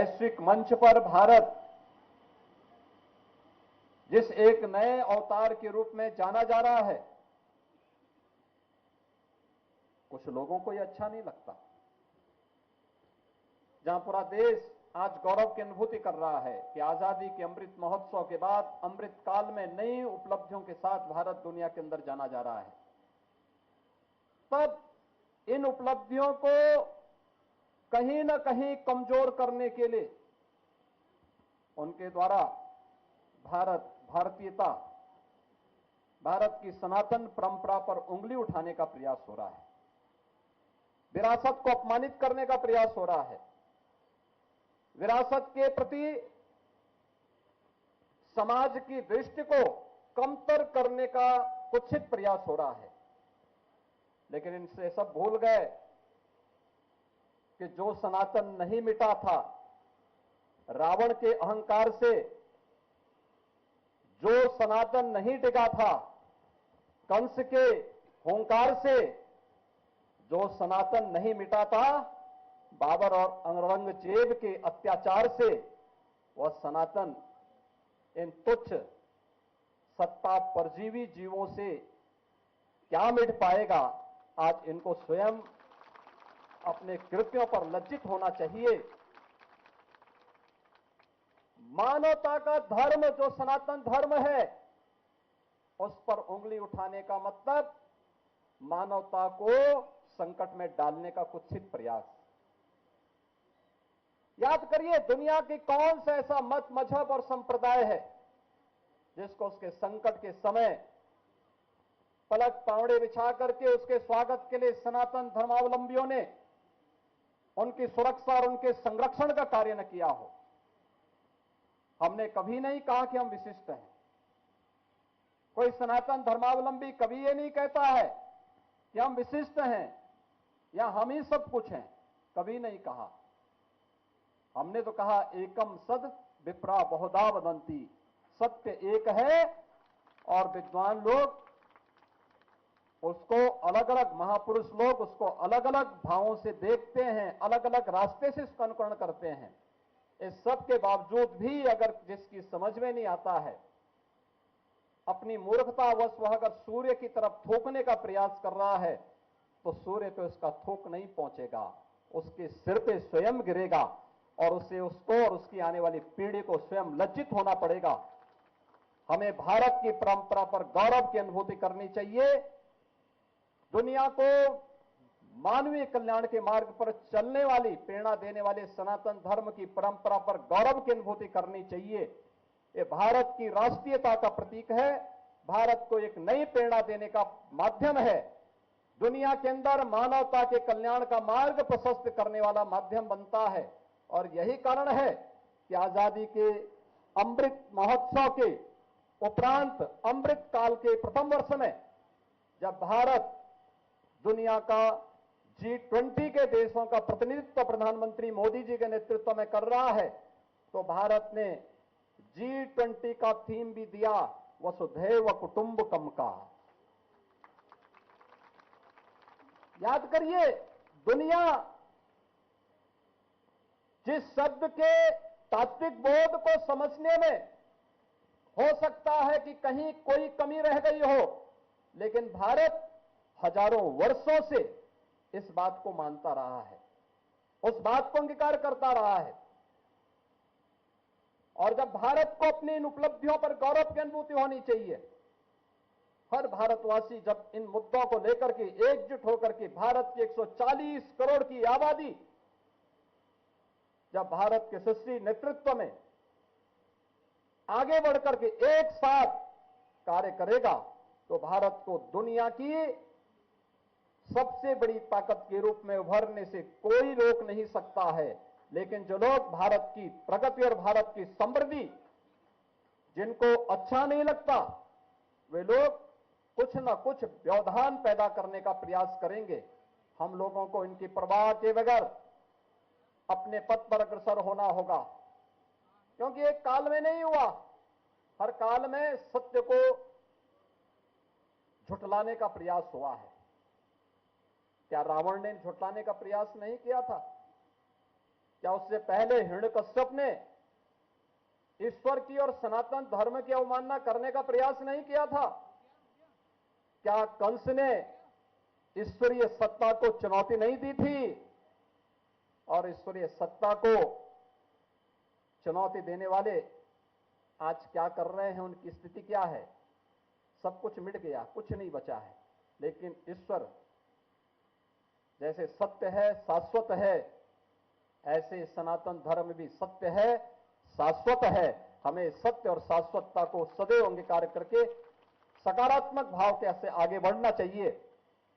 वैश्विक मंच पर भारत जिस एक नए अवतार के रूप में जाना जा रहा है, कुछ लोगों को यह अच्छा नहीं लगता। जहां पूरा देश आज गौरव की अनुभूति कर रहा है कि आजादी के अमृत महोत्सव के बाद अमृत काल में नई उपलब्धियों के साथ भारत दुनिया के अंदर जाना जा रहा है, तब इन उपलब्धियों को कहीं न कहीं कमजोर करने के लिए उनके द्वारा भारतीयता, भारत की सनातन परंपरा पर उंगली उठाने का प्रयास हो रहा है, विरासत को अपमानित करने का प्रयास हो रहा है, विरासत के प्रति समाज की दृष्टि को कमतर करने का कुत्सित प्रयास हो रहा है। लेकिन इनसे सब भूल गए कि जो सनातन नहीं मिटा था, रावण के अहंकार से जो सनातन नहीं टिका था, कंस के हुंकार से जो सनातन नहीं मिटा था, बाबर और औरंगजेब के अत्याचार से वह सनातन इन तुच्छ सत्ता परजीवी जीवों से क्या मिट पाएगा। आज इनको स्वयं अपने कृत्यों पर लज्जित होना चाहिए। मानवता का धर्म जो सनातन धर्म है, उस पर उंगली उठाने का मतलब मानवता को संकट में डालने का कुत्सित प्रयास। याद करिए, दुनिया की कौन सा ऐसा मत, मजहब और संप्रदाय है जिसको उसके संकट के समय पलक पावड़े बिछा करके उसके स्वागत के लिए सनातन धर्मावलंबियों ने उनकी सुरक्षा और उनके संरक्षण का कार्य न किया हो। हमने कभी नहीं कहा कि हम विशिष्ट हैं। कोई सनातन धर्मावलंबी कभी ये नहीं कहता है कि हम विशिष्ट हैं या हम ही सब कुछ हैं, कभी नहीं कहा। हमने तो कहा एकम सद विप्रा बहुधा वदंती, सत्य एक है और विद्वान लोग उसको अलग अलग, महापुरुष लोग उसको अलग अलग भावों से देखते हैं, अलग अलग रास्ते से इसका अनुकरण करते हैं। इस सब के बावजूद भी अगर जिसकी समझ में नहीं आता है, अपनी मूर्खतावश वह अगर सूर्य की तरफ थूकने का प्रयास कर रहा है, तो सूर्य पे उसका थूक नहीं पहुंचेगा, उसके सिर पे स्वयं गिरेगा और उसे, उसको और उसकी आने वाली पीढ़ी को स्वयं लज्जित होना पड़ेगा। हमें भारत की परंपरा पर गौरव की अनुभूति करनी चाहिए। दुनिया को मानवीय कल्याण के मार्ग पर चलने वाली, प्रेरणा देने वाले सनातन धर्म की परंपरा पर गौरव की अनुभूति करनी चाहिए। ये भारत की राष्ट्रीयता का प्रतीक है, भारत को एक नई प्रेरणा देने का माध्यम है, दुनिया के अंदर मानवता के कल्याण का मार्ग प्रशस्त करने वाला माध्यम बनता है। और यही कारण है कि आजादी के अमृत महोत्सव के उपरांत अमृत काल के प्रथम वर्ष में जब भारत दुनिया का G20 के देशों का प्रतिनिधित्व प्रधानमंत्री मोदी जी के नेतृत्व में कर रहा है, तो भारत ने G20 का थीम भी दिया वसुधैव कुटुंबकम का। याद करिए, दुनिया जिस शब्द के तात्विक बोध को समझने में हो सकता है कि कहीं कोई कमी रह गई हो, लेकिन भारत हजारों वर्षों से इस बात को मानता रहा है, उस बात को अंगीकार करता रहा है। और जब भारत को अपनी इन उपलब्धियों पर गौरव की अनुभूति होनी चाहिए, हर भारतवासी जब इन मुद्दों को लेकर के एकजुट होकर के भारत की 140 करोड़ की आबादी जब भारत के यशस्वी नेतृत्व में आगे बढ़कर के एक साथ कार्य करेगा, तो भारत को दुनिया की सबसे बड़ी ताकत के रूप में उभरने से कोई रोक नहीं सकता है। लेकिन जो लोग भारत की प्रगति और भारत की समृद्धि जिनको अच्छा नहीं लगता, वे लोग कुछ न कुछ व्यवधान पैदा करने का प्रयास करेंगे। हम लोगों को इनकी परवाह के बगैर अपने पथ पर अग्रसर होना होगा, क्योंकि एक काल में नहीं हुआ, हर काल में सत्य को झुठलाने का प्रयास हुआ है। क्या रावण ने झुठलाने का प्रयास नहीं किया था? क्या उससे पहले हिरण्यकश्यप ने ईश्वर की और सनातन धर्म की अवमानना करने का प्रयास नहीं किया था? क्या कंस ने ईश्वरीय सत्ता को चुनौती नहीं दी थी? और ईश्वरीय सत्ता को चुनौती देने वाले आज क्या कर रहे हैं, उनकी स्थिति क्या है? सब कुछ मिट गया, कुछ नहीं बचा है। लेकिन ईश्वर जैसे सत्य है, शाश्वत है, ऐसे सनातन धर्म भी सत्य है, शाश्वत है। हमें सत्य और शाश्वतता को सदैव अंगीकार करके सकारात्मक भाव के से आगे बढ़ना चाहिए।